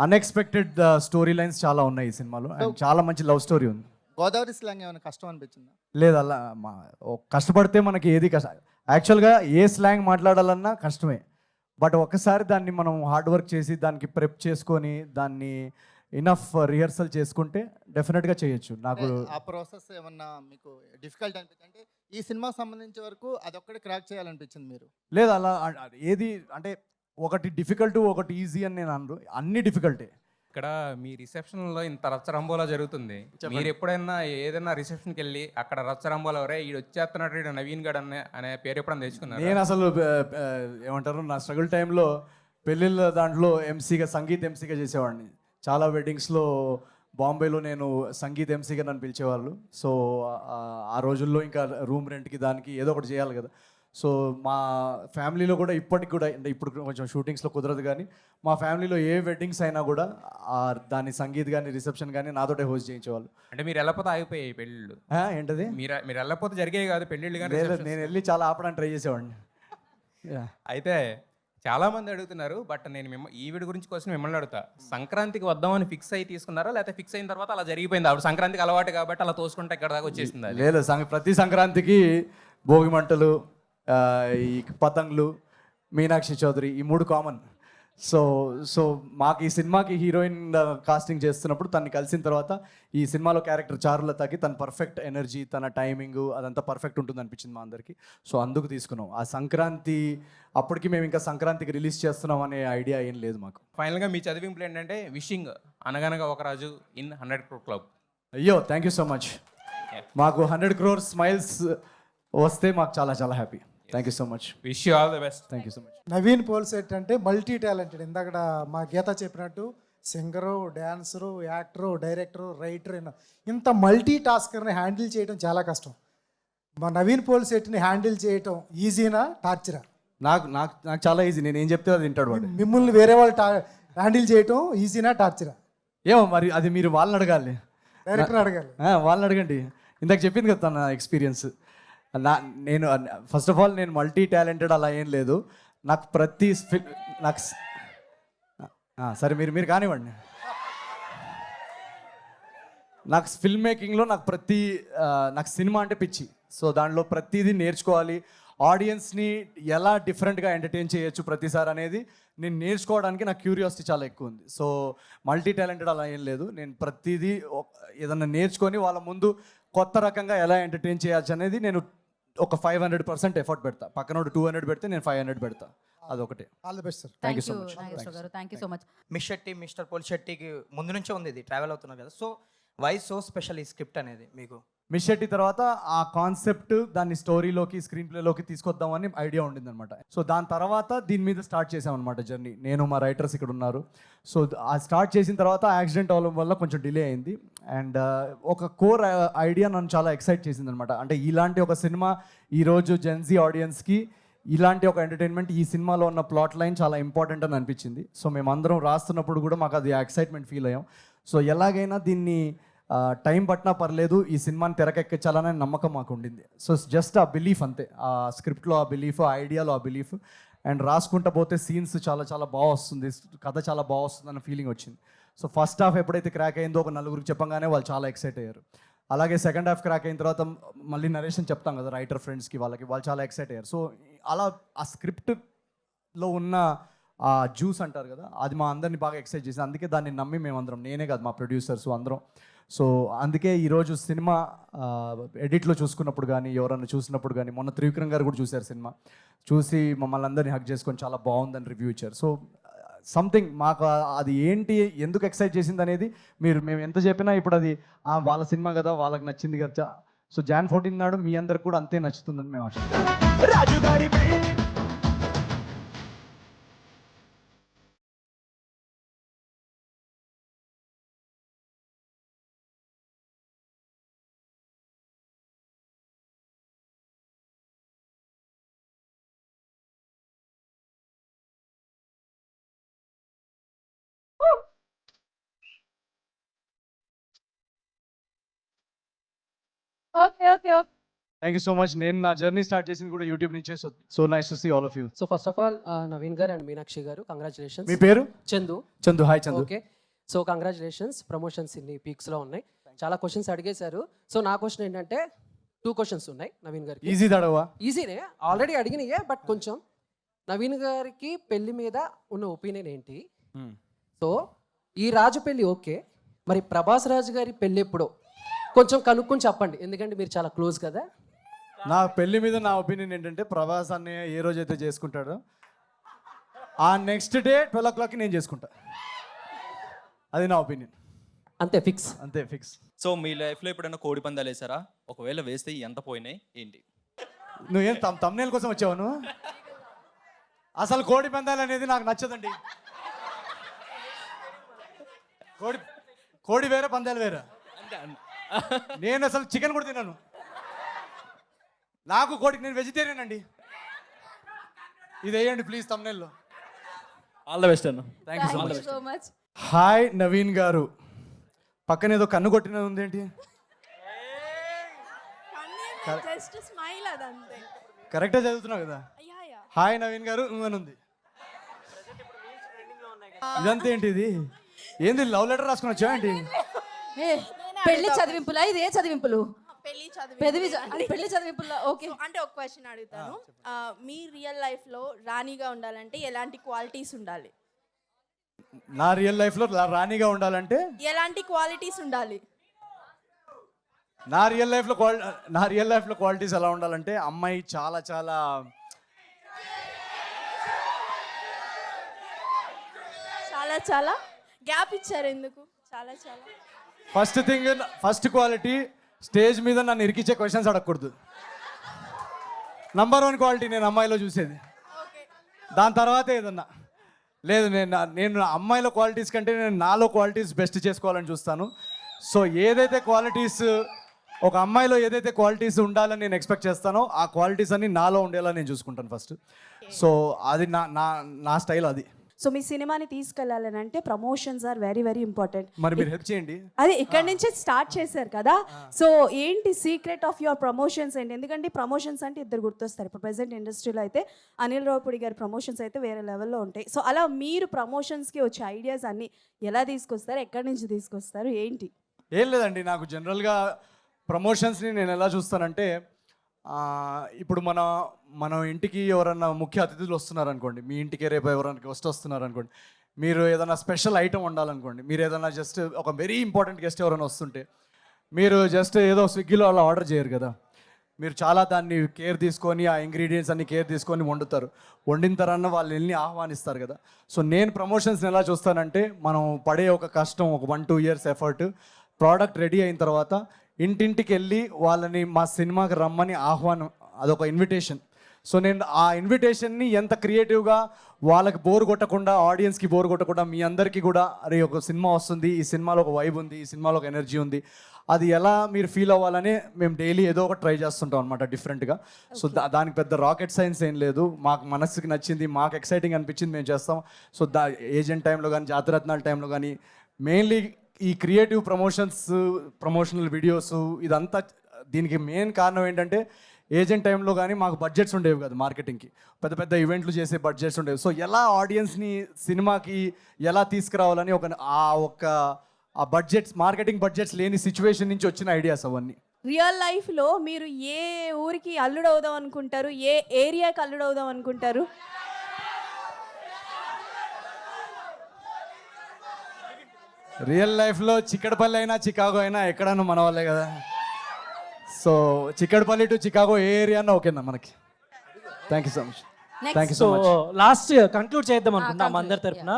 అన్ఎక్స్పెక్టెడ్ స్టోరీ లైన్స్ చాలా ఉన్నాయి ఈ సినిమాలో. అండ్ చాలా మంచి లవ్ స్టోరీ ఉంది. గోదావరి స్లాంగ్ ఏమైనా కష్టం అనిపించిందా? లేదు, అలా కష్టపడితే మనకి ఏది కష్టం. యాక్చువల్గా ఏ స్లాంగ్ మాట్లాడాలన్నా కష్టమే. బట్ ఒకసారి దాన్ని మనం హార్డ్ వర్క్ చేసి దానికి ప్రెప్ చేసుకొని దాన్ని ఇనఫ్ రిహర్సల్ చేసుకుంటే డెఫినెట్గా చేయొచ్చు. నాకు ఆ ప్రాసెస్ ఏమన్నా మీకు డిఫికల్ట్ అనిపించింది? అంటే ఈ సినిమాకి సంబంధించి వరకు అదొక్కటి క్రాక్ చేయాలనిపించింది మీరు? లేదు, అలా ఏది అంటే ఒకటి డిఫికల్ట్ ఒకటి ఈజీ అని నేను అనరు, అన్ని డిఫికల్టే. ఇక్కడ మీ రిసెప్షన్లో ఇంత రచ్చరంబోలా జరుగుతుంది. మీరు ఎప్పుడైనా ఏదైనా రిసెప్షన్కి వెళ్ళి అక్కడ రచ్చరంబోలా ఎవరే ఈడు వచ్చేస్తున్నట్టు నవీన్ గడ్ అనే పేరు ఎప్పుడైనా తెచ్చుకున్నారు? నేను అసలు ఏమంటారు, నా స్ట్రగుల్ టైంలో పెళ్ళిళ్ళ దాంట్లో సంగీత్ ఎంసీగా చేసేవాడిని. చాలా వెడ్డింగ్స్లో బాంబేలో నేను సంగీత్ ఎంసీగా నన్ను పిలిచేవాళ్ళు. సో ఆ రోజుల్లో ఇంకా రూమ్ రెంట్కి దానికి ఏదో ఒకటి చేయాలి కదా. సో మా ఫ్యామిలీలో కూడా ఇప్పటికి కూడా, అంటే ఇప్పుడు కొంచెం షూటింగ్స్లో కుదరదు కానీ మా ఫ్యామిలీలో ఏ వెడ్డింగ్స్ అయినా కూడా దాని సంగీత్ కానీ రిసెప్షన్ కానీ నాతోటే హోస్ట్ చేయించేవాళ్ళు. అంటే మీరు వెళ్ళకపోతే ఆగిపోయాయి పెళ్ళిళ్ళు? ఏంటది? మీరు వెళ్ళకపోతే జరిగేవి కాదు పెళ్ళిళ్ళు కానీ? నేను వెళ్ళి చాలా ఆపడానికి ట్రై చేసేవాడిని. అయితే చాలా మంది అడుగుతున్నారు, బట్ నేను ఈవిడ గురించి కోసం మిమ్మల్ని అడుగుతా. సంక్రాంతికి వద్దామని ఫిక్స్ అయ్యి తీసుకున్నారా, లేకపోతే ఫిక్స్ అయిన తర్వాత అలా జరిగిపోయింది? ఆవిడ సంక్రాంతికి అలవాటు కాబట్టి అలా తోసుకుంటే ఇక్కడ దాకా వచ్చేసింది? లేదు, ప్రతి సంక్రాంతికి భోగి మంటలు, ఈ పతంగులు, మీనాక్షి చౌదరి, ఈ 3 కామన్. సో మాకు ఈ సినిమాకి హీరోయిన్ కాస్టింగ్ చేస్తున్నప్పుడు తను కలిసిన తర్వాత ఈ సినిమాలో క్యారెక్టర్ చారులతకి తన పర్ఫెక్ట్ ఎనర్జీ, తన టైమింగ్ అదంతా పర్ఫెక్ట్ ఉంటుంది అనిపించింది మా అందరికీ. సో అందుకు తీసుకున్నాం. ఆ సంక్రాంతి అప్పటికి మేము ఇంకా సంక్రాంతికి రిలీజ్ చేస్తున్నాం అనే ఐడియా ఏం లేదు మాకు. ఫైనల్గా మీ చదివింపులు ఏంటంటే wishing Anaganaga Oka Raju in 100 crore club. అయ్యో, థ్యాంక్ యూ సో మచ్. మాకు 100 crore స్మైల్స్ వస్తే మాకు చాలా చాలా happy. Thank you so much. Wish you all the best. Thank you so much. Naveen Polishetty అంటే మల్టీ టాలెంటెడ్. ఇందాక మా గీత చెప్పినట్టు singer, dancer, actor, director, writer, ఇంత మల్టీ టాస్కర్ని హ్యాండిల్ చేయడం చాలా కష్టం. మా నవీన్ పోల్సెట్ని హ్యాండిల్ చేయటం ఈజీనా టార్చరా? నాకు నాకు నాకు చాలా ఈజీ. నేను ఏం చెప్తే అది వింటాడు వాడు. మిమ్మల్ని వేరే వాళ్ళు హ్యాండిల్ చేయటం ఈజీనా టార్చరా? ఏమో మరి అది మీరు వాళ్ళని అడగాలి, డైరెక్టర్ అడగాలి. వాళ్ళని అడగండి. ఇందాక చెప్పింది కదా నా ఎక్స్పీరియన్స్. నేను ఫస్ట్ ఆఫ్ ఆల్ నేను మల్టీ టాలెంటెడ్ అలా ఏం లేదు. నాకు ప్రతి నాకు సరే మీరు కానివ్వండి. నాకు ఫిల్మ్ మేకింగ్లో నాకు సినిమా అంటే పిచ్చి. సో దాంట్లో ప్రతిదీ నేర్చుకోవాలి. ఆడియన్స్ని ఎలా డిఫరెంట్గా ఎంటర్టైన్ చేయొచ్చు ప్రతిసారి అనేది నేను నేర్చుకోవడానికి నాకు క్యూరియాసిటీ చాలా ఎక్కువ ఉంది. సో మల్టీ టాలెంటెడ్ అలా ఏం లేదు. నేను ప్రతిదీ ఏదన్నా నేర్చుకొని వాళ్ళ ముందు కొత్త రకంగా ఎలా ఎంటర్టైన్ చేయొచ్చు అనేది నేను ఒక 500% ఎఫర్ట్ పెడతా. పక్కనోడు 200 పెడితే నేను 500 పెడతా. అదొకటే. All the best sir. Thank you so much. Thank you so much. Mister పోల్శెట్టికి ముందు నుంచే ఉంది, ఇది ట్రావెల్ అవుతున్నారు కదా. సో వై సో స్పెషల్ ఈ స్క్రిప్ట్ అనేది మీకు? మిస్ శెట్టి తర్వాత ఆ కాన్సెప్ట్ దాన్ని స్టోరీలోకి స్క్రీన్ ప్లేలోకి తీసుకొద్దామని ఐడియా ఉండింది అనమాట. సో దాని తర్వాత దీని మీద స్టార్ట్ చేసామన్నమాట జర్నీ. నేను మా రైటర్స్ ఇక్కడ ఉన్నారు. సో ఆ స్టార్ట్ చేసిన తర్వాత యాక్సిడెంట్ అవ్వడం వల్ల కొంచెం డిలే అయింది. అండ్ ఒక కోర్ ఐడియా నన్ను చాలా ఎక్సైట్ చేసింది అనమాట. అంటే ఇలాంటి ఒక సినిమా ఈరోజు జెన్జీ ఆడియన్స్కి ఇలాంటి ఒక ఎంటర్టైన్మెంట్ ఈ సినిమాలో ఉన్న ప్లాట్ లైన్ చాలా ఇంపార్టెంట్ అని అనిపించింది. సో మేమందరం రాస్తున్నప్పుడు కూడా మాకు అది ఎక్సైట్మెంట్ ఫీల్ అయ్యాం. సో ఎలాగైనా దీన్ని టైం పట్టినా పర్లేదు ఈ సినిమాని తెరకెక్కించాలనే నమ్మకం మాకు ఉండింది. సో జస్ట్ ఆ బిలీఫ్ అంతే. ఆ స్క్రిప్ట్లో ఆ బిలీఫ్, ఆ ఐడియాలో ఆ బిలీఫ్. అండ్ రాసుకుంటా పోతే సీన్స్ చాలా చాలా బాగా వస్తుంది, కథ చాలా బాగా వస్తుంది అన్న ఫీలింగ్ వచ్చింది. సో ఫస్ట్ హాఫ్ ఎప్పుడైతే క్రాక్ అయిందో ఒక నలుగురికి చెప్పగానే వాళ్ళు చాలా ఎక్సైట్ అయ్యారు. అలాగే సెకండ్ హాఫ్ క్రాక్ అయిన తర్వాత మళ్ళీ నరేషన్ చెప్తాం కదా రైటర్ ఫ్రెండ్స్కి, వాళ్ళు చాలా ఎక్సైట్ అయ్యారు. సో అలా ఆ స్క్రిప్ట్లో ఉన్న ఆ జ్యూస్ అంటారు కదా, అది మా అందరినీ బాగా ఎక్సైట్ చేసింది. అందుకే దాన్ని నమ్మి మేమందరం, నేనే కాదు మా ప్రొడ్యూసర్స్ అందరం. సో అందుకే ఈరోజు సినిమా ఎడిట్లో చూసుకున్నప్పుడు కానీ ఎవరన్నా చూసినప్పుడు కానీ, మొన్న త్రివిక్రమ్ గారు కూడా చూశారు సినిమా, చూసి మమ్మల్ని అందరినీ హక్ చేసుకొని చాలా బాగుందని రివ్యూ ఇచ్చారు. సో సంథింగ్ మాకు అది ఏంటి, ఎందుకు ఎక్సైట్ చేసింది అనేది మేము ఎంత చెప్పినా ఇప్పుడు అది వాళ్ళ సినిమా కదా, వాళ్ళకి నచ్చింది కదా. సో Jan 14 నాడు మీ అందరికి కూడా అంతే నచ్చుతుందని మేము ఆశిస్తున్నాం. Thank you so much. నేను నా జర్నీ స్టార్ట్ చేసింది కూడా యూట్యూబ్ నుంచే. So nice to see all of you. So first of all Naveen గారు అండ్ మీనాక్షి గారు కంగ్రాచులేషన్స్. మీ పేరు? Chandu. Hi Chandu. Okay, so congratulations. Promotions ఇన్ని పీక్స్లో ఉన్నాయి. చాలా క్వశ్చన్స్ అడిగేశారు. సో నా క్వశ్చన్ ఏంటంటే 2 questions ఉన్నాయి నవీన్ గారికి. ఈజీ దడవా? ఈజీనే, ఆల్రెడీ అడిగినాయే, బట్ కొంచెం నవీన్ గారికి పెళ్లి మీద ఉన్న ఒపీనియన్ ఏంటి? సో ఈ రాజు పెళ్లి ఓకే, మరి ప్రభాస్ రాజు గారి పెళ్లి ఎప్పుడో కొంచెం కనుక్కొని చెప్పండి, ఎందుకంటే మీరు చాలా క్లోజ్ కదా. నా పెళ్లి మీద నా ఒపీనియన్ ఏంటంటే, ప్రభాస్ అన్నయ్య ఏ రోజైతే చేసుకుంటాడో ఆ నెక్స్ట్ డే 12 o'clockకి నేను చేసుకుంటా. అది నా ఒపీనియన్. అంతే, ఫిక్స్. అంతే, ఫిక్స్. సో మీ లైఫ్లో ఎప్పుడైనా కోడి పందాలు వేసారా? ఒకవేళ వేస్తే ఎంత పోయినాయి ఏంటి? నువ్వేం తమ్నేల్ కోసం వచ్చావు నువ్వు? అసలు కోడి పందాలు అనేది నాకు నచ్చదండి. కోడి వేరే, పందాలు వేరే. నేను అసలు చికెన్ కూడా తిన్నాను. నాకు కోడికి, నేను వెజిటేరియన్ అండి. ఇది వేయండి ప్లీజ్ తమ్నేల్లో. ఆల్ ద బెస్ట్ అన్న. Thank you so much. Hi Naveen గారు. పక్కన ఏదో కన్ను కొట్టినది ఉంది ఏంటి? కరెక్టే చదువుతున్నావు కదా. హాయ్ నవీన్ గారు అని ఉంది. ఇదంతా ఏంటి? ఇది ఏంది? లవ్ లెటర్ రాసుకుని వచ్చా ఏంటి? పెళ్లి చదివింపులా? ఇది ఏ చదివింపులు? పెళ్లి చదివింపులా? ఓకే. అంటే ఒక క్వశ్చన్ అడుగుతాను. మీ రియల్ లైఫ్ లో రాణిగా ఉండాలంటే ఎలాంటి క్వాలిటీస్ ఉండాలి? నా రియల్ లైఫ్ లో రాణిగా ఉండాలంటే ఎలాంటి క్వాలిటీస్ ఉండాలి? నా రియల్ లైఫ్ లో క్వాలిటీస్ ఎలా ఉండాలంటే, అమ్మాయి చాలా చాలా చాలా చాలా గ్యాప్ ఇచ్చారు ఎందుకు? చాలా చాలా ఫస్ట్ క్వాలిటీ స్టేజ్ మీద నన్ను ఇరికిచ్చే క్వశ్చన్స్ అడగకూడదు. నంబర్ 1 క్వాలిటీ నేను అమ్మాయిలో చూసేది. దాని తర్వాత ఏదన్నా లేదు, నేను అమ్మాయిల క్వాలిటీస్ కంటే నేను నాలో క్వాలిటీస్ బెస్ట్ చేసుకోవాలని చూస్తాను. సో ఏదైతే క్వాలిటీస్ ఒక అమ్మాయిలో ఏదైతే క్వాలిటీస్ ఉండాలని నేను ఎక్స్పెక్ట్ చేస్తానో ఆ క్వాలిటీస్ అన్ని నాలో ఉండేలా నేను చూసుకుంటాను ఫస్ట్. సో అది నా స్టైల్ అది. సో మీ సినిమాని తీసుకెళ్ళాలని అంటే promotions are very very important. మరి మీరు హెల్ప్ చేయండి. అదే ఇక్కడ నుంచే స్టార్ట్ చేశారు కదా, సో ఏంటి సీక్రెట్ ఆఫ్ యువర్ ప్రమోషన్స్ ఏంటి? ఎందుకంటే ప్రమోషన్స్ అంటే ఇద్దరు గుర్తొస్తారు. ఇప్పుడు ప్రెసెంట్ ఇండస్ట్రీలో అయితే అనిల్ రావుపూడి గారి ప్రమోషన్స్ అయితే వేరే లెవెల్లో ఉంటాయి. సో అలా మీరు ప్రమోషన్స్కి వచ్చే ఐడియాస్ అన్నీ ఎలా తీసుకొస్తారు, ఎక్కడి నుంచి తీసుకొస్తారు, ఏంటి? ఏం లేదండి, నాకు జనరల్గా ప్రమోషన్స్ని నేను ఎలా చూస్తానంటే, ఇప్పుడు మన ఇంటికి ఎవరన్నా ముఖ్య అతిథులు వస్తున్నారు అనుకోండి, మీ ఇంటికి రేపు ఎవరైనా గెస్ట్ వస్తున్నారు అనుకోండి, మీరు ఏదైనా స్పెషల్ ఐటమ్ ఉండాలనుకోండి, మీరు ఏదైనా జస్ట్ ఒక వెరీ ఇంపార్టెంట్ గెస్ట్ ఎవరైనా వస్తుంటే మీరు జస్ట్ ఏదో స్విగ్గీలో అలా ఆర్డర్ చేయరు కదా, మీరు చాలా దాన్ని కేర్ తీసుకొని ఆ ఇంగ్రీడియంట్స్ అన్ని కేర్ తీసుకొని వండుతారు. వండిన తర్వాత వాళ్ళు వెళ్ళి ఆహ్వానిస్తారు కదా. సో నేను ప్రమోషన్స్ని ఎలా చూస్తానంటే, మనం పడే ఒక కష్టం, ఒక 1-2 years ఎఫర్ట్, ప్రోడక్ట్ రెడీ అయిన తర్వాత ఇంటింటికి వెళ్ళి వాళ్ళని మా సినిమాకి రమ్మని ఆహ్వానం, అదొక ఇన్విటేషన్. సో నేను ఆ ఇన్విటేషన్ని ఎంత క్రియేటివ్గా వాళ్ళకి బోర్ కొట్టకుండా, ఆడియన్స్కి బోర్ కొట్టకుండా, మీ అందరికీ కూడా అరే ఒక సినిమా వస్తుంది, ఈ సినిమాలో ఒక వైబ్ ఉంది, ఈ సినిమాలో ఒక ఎనర్జీ ఉంది, అది ఎలా మీరు ఫీల్ అవ్వాలని మేము డైలీ ఏదో ఒకటి ట్రై చేస్తుంటాం అనమాట డిఫరెంట్గా. సో దానికి పెద్ద రాకెట్ సైన్స్ ఏం లేదు, మాకు మనసుకి నచ్చింది, మాకు ఎక్సైటింగ్ అనిపించింది మేము చేస్తాం. సో ఏజెంట్ టైంలో కానీ, జాతిరత్నాల టైంలో కానీ, మెయిన్లీ ఈ క్రియేటివ్ ప్రమోషనల్ వీడియోస్ ఇదంతా దీనికి మెయిన్ కారణం ఏంటంటే, ఏజెంట్ టైంలో కానీ మాకు బడ్జెట్స్ ఉండేవి కదా మార్కెటింగ్కి, పెద్ద పెద్ద ఈవెంట్లు చేసే బడ్జెట్స్ ఉండేవి. సో ఎలా ఆడియన్స్ని సినిమాకి ఎలా తీసుకురావాలని ఆ బడ్జెట్స్, మార్కెటింగ్ బడ్జెట్స్ లేని సిచ్యువేషన్ నుంచి వచ్చిన ఐడియాస్ అవన్నీ. రియల్ లైఫ్లో మీరు ఏ ఊరికి అల్లుడవుదాం అనుకుంటారు, ఏ ఏరియాకి అల్లుడవుదాం అనుకుంటారు? రియల్ లైఫ్లో చిక్కడపల్లి అయినా చికాగో అయినా ఎక్కడన్నా మన వాళ్ళే కదా. సో చిక్కడపల్లి టు చికాగో ఏ ఏరియా అన్నా ఓకేనా మనకి. Thank you so much. Thank you so much. Last conclude చేద్దాం అనుకుంటున్నాం అందరి తరఫున.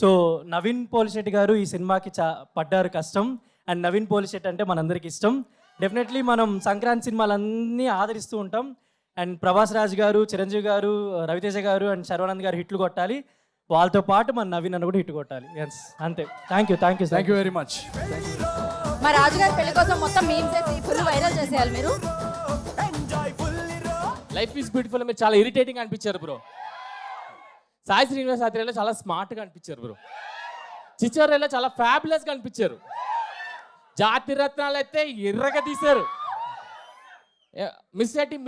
సో నవీన్ పోలిశెట్టి గారు ఈ సినిమాకి పడ్డారు కష్టం, అండ్ నవీన్ పోలిశెట్టి అంటే మనందరికి ఇష్టం. డెఫినెట్లీ మనం సంక్రాంతి సినిమాలన్నీ ఆదరిస్తూ ఉంటాం. అండ్ ప్రభాస్ రాజ్ గారు, చిరంజీవి గారు, రవితేజ గారు అండ్ శర్వానంద్ గారు హిట్లు కొట్టాలి, వాళ్ళతో పాటు మన నవీన్ అన్న కూడా హిట్ కొట్టాలి. ఎస్ అంతే. Thank you very much. మా రాజుగారి పెళ్లి కోసం మొత్తం మీమ్స్ చేసి ఫుల్ వైరల్ చేసేయాలి మీరు. లైఫ్ ఈజ్ బ్యూటిఫుల్ మీరు చాలా ఇరిటేటింగ్ అనిపించారు బ్రో. సాయి శ్రీనివాస్ ఆత్రేయలో చాలా స్మార్ట్గా అనిపించారు బ్రో. చిచ్చోరేలో చాలా ఫ్యాబులస్గా అనిపించారు. జాతిరత్నాలు అయితే ఎర్రగా తీశారు.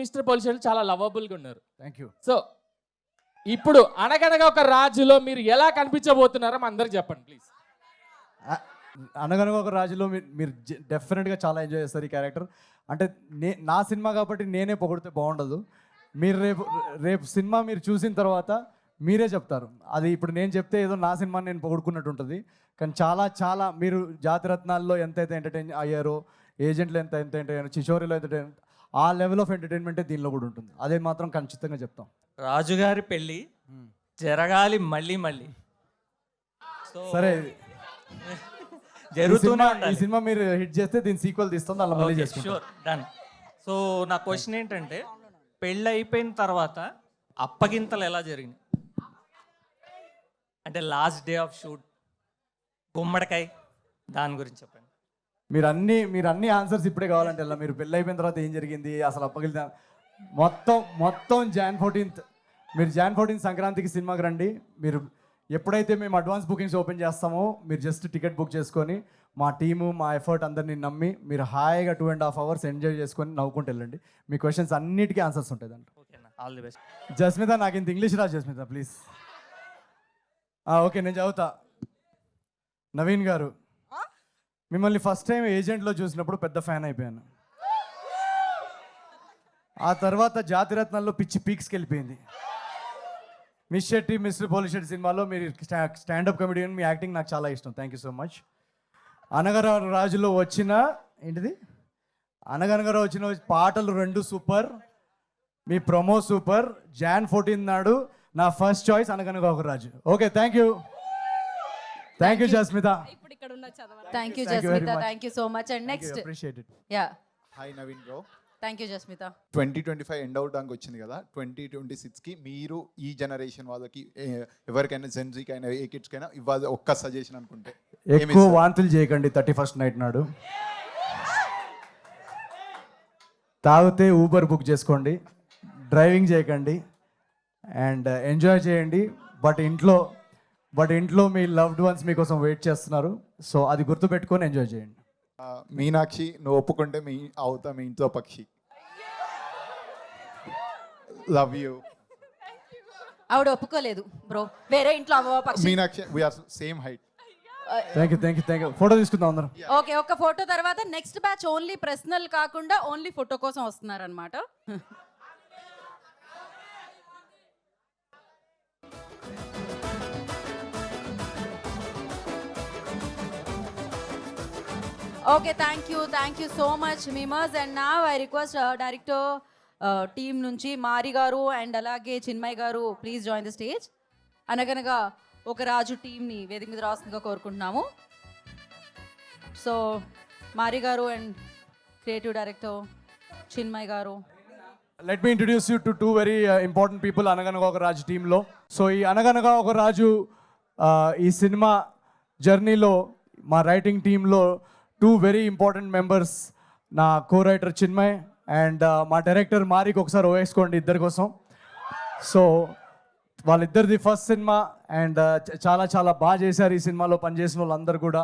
మిస్టర్ పోలిషెట్టి చాలా లవబుల్గా ఉన్నారు. Thank you. సో ఇప్పుడు అనగనగా ఒక రాజులో మీరు ఎలా కనిపించబోతున్నారో అందరికి చెప్పండి ప్లీజ్. అనగనగా ఒక రాజులో మీరు డెఫినెట్గా చాలా ఎంజాయ్ చేస్తారు ఈ క్యారెక్టర్. అంటే నా సినిమా కాబట్టి నేనే పొగిడితే బాగుండదు. మీరు రేపు సినిమా మీరు చూసిన తర్వాత మీరే చెప్తారు. అది ఇప్పుడు నేను చెప్తే ఏదో నా సినిమాని నేను పొగుడుకున్నట్టు ఉంటుంది, కానీ చాలా చాలా మీరు జాతిరత్నాల్లో ఎంతైతే ఎంటర్టైన్ అయ్యారో, ఏజెంట్లు ఎంత ఎంటర్టైన్, చిచోరిలో ఎంటర్టైన్, ఆ లెవెల్ ఆఫ్ ఎంటర్టైన్మెంటే దీనిలో కూడా ఉంటుంది. అదే మాత్రం ఖచ్చితంగా చెప్తాం. రాజుగారి పెళ్ళి జరగాలి మళ్ళీ మళ్ళీ. సరే జరుగుతూనే ఈ సినిమా మీరు హిట్ చేస్తే దీని సీక్వెల్ తీస్తాం, అలా మళ్ళీ చేసుకుంటాం. Sure, done. సో నా క్వశ్చన్ ఏంటంటే, పెళ్ళి అయిపోయిన తర్వాత అప్పగింతలు ఎలా జరిగినాయి? అంటే లాస్ట్ డే ఆఫ్ షూట్, గుమ్మడికాయ, దాని గురించి చెప్పండి. మీరు అన్ని ఆన్సర్స్ ఇప్పుడే కావాలంటే ఎలా, మీరు పెళ్ళి అయిపోయిన తర్వాత ఏం జరిగింది, అసలు అప్పగిలితే మొత్తం Jan 14th, మీరు Jan 14th సంక్రాంతికి సినిమాకి రండి. మీరు ఎప్పుడైతే మేము అడ్వాన్స్ బుకింగ్స్ ఓపెన్ చేస్తామో మీరు జస్ట్ టికెట్ బుక్ చేసుకొని మా టీము, మా ఎఫర్ట్ అందరినీ నమ్మి మీరు హాయిగా 2.5 hours ఎంజాయ్ చేసుకొని నవ్వుకుంటూ వెళ్ళండి. మీ క్వశ్చన్స్ అన్నిటికీ ఆన్సర్స్ ఉంటాయి దాంట్లో. All the best. జస్మిత, నాకు ఇంత ఇంగ్లీష్ రాదు జస్మిత ప్లీజ్. ఓకే నేను చదువుతా. నవీన్ గారు, మిమ్మల్ని ఫస్ట్ టైం ఏజెంట్లో చూసినప్పుడు పెద్ద ఫ్యాన్ అయిపోయాను. ఆ తర్వాత జాతిరత్నాల్లో పిచ్చి పీక్స్కి వెళ్ళిపోయింది. మిస్ శెట్టి, మిస్టర్ పోలిశెట్టి సినిమాలో మీరు స్టాండప్ కమెడియన్, మీ యాక్టింగ్ నాకు చాలా ఇష్టం. Thank you so much. Anaganaga రాజులో వచ్చిన అనగనగా వచ్చిన పాటలు 2 సూపర్, మీ ప్రొమో సూపర్. Jan 14 నాడు నా first choice Anaganaga Oka Raju. Okay thank you Jasmitha. Thank you Jasmitha, thank you so much. And next appreciate it. Yeah hi Naveen bro. Thank you Jasmitha. 2025 end అవడానికి వచ్చింది కదా, 2026కి మీరు ఈ జనరేషన్ వాళ్ళకి ఎవరికైనా జెన్జీకైనా ఏ కిడ్స్కైనా ఇవ్వాలి ఒక్క సజెషన్ అనుకుంటే ఎక్కువ వాంతులు చేయకండి 31st నైట్ నాడు. తాగితే ఊబర్ బుక్ చేసుకోండి, డ్రైవింగ్ చేయకండి అండ్ ఎంజాయ్ చేయండి. బట్ ఇంట్లో మీ లవ్డ్ వన్స్ మీకోసం వెయిట్ చేస్తున్నారు. సో అది గుర్తుపెట్టుకొని ఎంజాయ్ చేయండి. మీనాక్షి, నువ్వు ఒప్పుకుంటే మీ అవుతా మీ ఇంట్లో పక్షి. Love you. ఆవిడ ఒప్పుకోలేదు బ్రో, వేరే ఇంట్లో పక్షి. Meenakshi, we are same height. Thank you. Photo తీసుకుందాం అందరం. ఓకే, ఒక ఫోటో తర్వాత నెక్స్ట్ బ్యాచ్ ఓన్లీ పర్సనల్ కాకుండా ఓన్లీ ఫోటో కోసం వస్తున్నారనమాట. Okay, thank you so much memers. And నా ఐ రిక్వెస్ట్ డైరెక్టర్ టీమ్ నుంచి మారి గారు అండ్ అలాగే చిన్మయ్ గారు ప్లీజ్ జాయిన్ ద స్టేజ్. అనగనగా ఒక రాజు టీంని వేదిక మీద రాస్తుందిగా కోరుకుంటున్నాము. సో మారి గారు అండ్ క్రియేటివ్ డైరెక్టర్ చిన్మయ్ గారు. Let me introduce you to 2 very important people అనగనగా ఒక రాజు టీంలో. సో ఈ అనగనగా ఒక రాజు ఈ సినిమా జర్నీలో మా రైటింగ్ టీంలో 2 వెరీ ఇంపార్టెంట్ మెంబర్స్, నా కో రైటర్ చిన్మయ్ అండ్ మా డైరెక్టర్ మారికి ఒకసారి వేసుకోండి ఇద్దరి కోసం. సో వాళ్ళిద్దరిది ఫస్ట్ సినిమా అండ్ చాలా బాగా చేశారు ఈ సినిమాలో పనిచేసిన వాళ్ళందరూ కూడా.